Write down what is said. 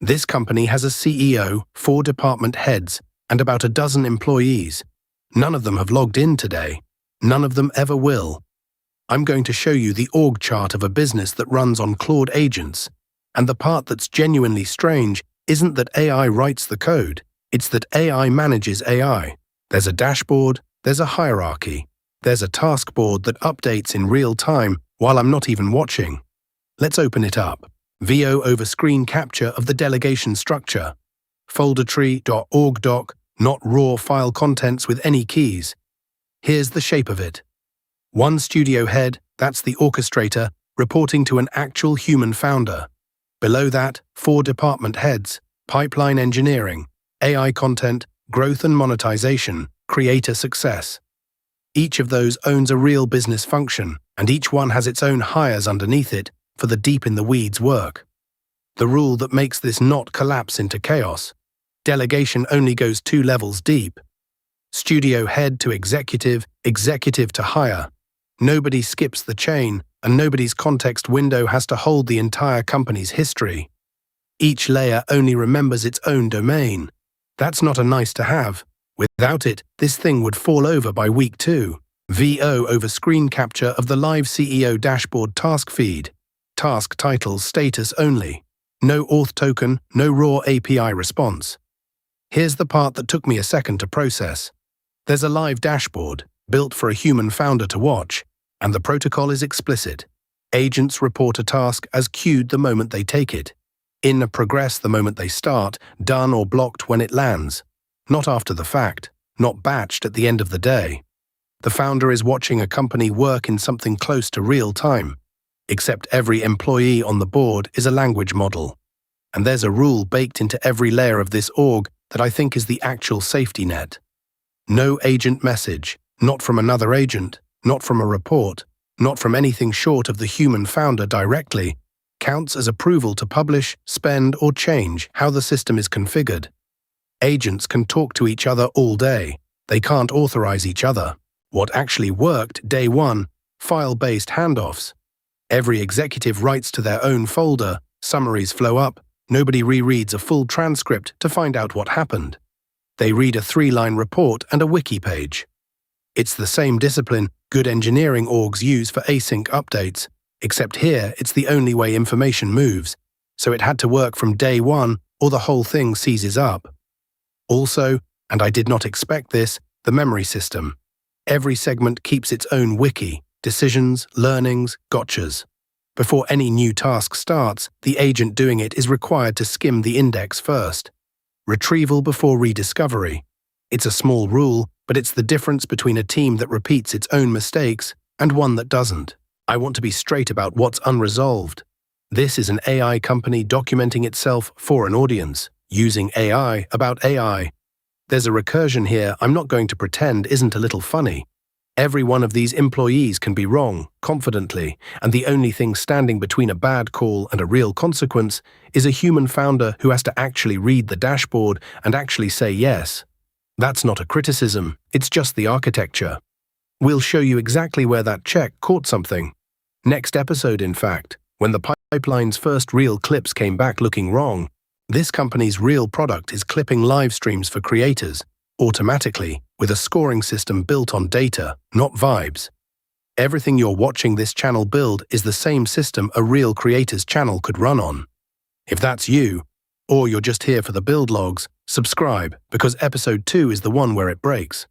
This company has a CEO, 4 department heads, and about a dozen employees. None of them have logged in today. None of them ever will. I'm going to show you the org chart of a business that runs on Claude agents. And the part that's genuinely strange isn't that AI writes the code, it's that AI manages AI. There's a dashboard, there's a hierarchy, there's a task board that updates in real time while I'm not even watching. Let's open it up. VO over screen capture of the delegation structure. Folder tree.org doc, not raw file contents with any keys. Here's the shape of it. One studio head, that's the orchestrator, reporting to an actual human founder. Below that, 4 department heads, pipeline engineering, AI content, growth and monetization, creator success. Each of those owns a real business function, and each one has its own hires underneath it for the deep-in-the-weeds work. The rule that makes this not collapse into chaos. Delegation only goes 2 levels deep. Studio head to executive, executive to hire. Nobody skips the chain, and nobody's context window has to hold the entire company's history. Each layer only remembers its own domain. That's not a nice to have. Without it, this thing would fall over by week 2. VO over screen capture of the live CEO dashboard task feed. Task titles status only. No auth token, no raw API response. Here's the part that took me a second to process. There's a live dashboard, built for a human founder to watch, and the protocol is explicit. Agents report a task as queued the moment they take it. In a progress the moment they start, done or blocked when it lands. Not after the fact, not batched at the end of the day. The founder is watching a company work in something close to real time, except every employee on the board is a language model. And there's a rule baked into every layer of this org that I think is the actual safety net. No agent message, not from another agent, not from a report, not from anything short of the human founder directly, counts as approval to publish, spend, or change how the system is configured. Agents can talk to each other all day. They can't authorize each other. What actually worked day 1, file-based handoffs. Every executive writes to their own folder, summaries flow up, nobody rereads a full transcript to find out what happened. They read a 3-line report and a wiki page. It's the same discipline good engineering orgs use for async updates, except here it's the only way information moves, so it had to work from day 1 or the whole thing seizes up. Also, and I did not expect this, the memory system. Every segment keeps its own wiki, decisions, learnings, gotchas. Before any new task starts, the agent doing it is required to skim the index first. Retrieval before rediscovery. It's a small rule, but it's the difference between a team that repeats its own mistakes and one that doesn't. I want to be straight about what's unresolved. This is an AI company documenting itself for an audience, using AI about AI. There's a recursion here I'm not going to pretend isn't a little funny. Every one of these employees can be wrong, confidently, and the only thing standing between a bad call and a real consequence is a human founder who has to actually read the dashboard and actually say yes. That's not a criticism, it's just the architecture. We'll show you exactly where that check caught something. Next episode, in fact, when the pipeline's first real clips came back looking wrong. This company's real product is clipping live streams for creators, automatically, with a scoring system built on data, not vibes. Everything you're watching this channel build is the same system a real creator's channel could run on. If that's you, or you're just here for the build logs, subscribe, because episode 2 is the one where it breaks.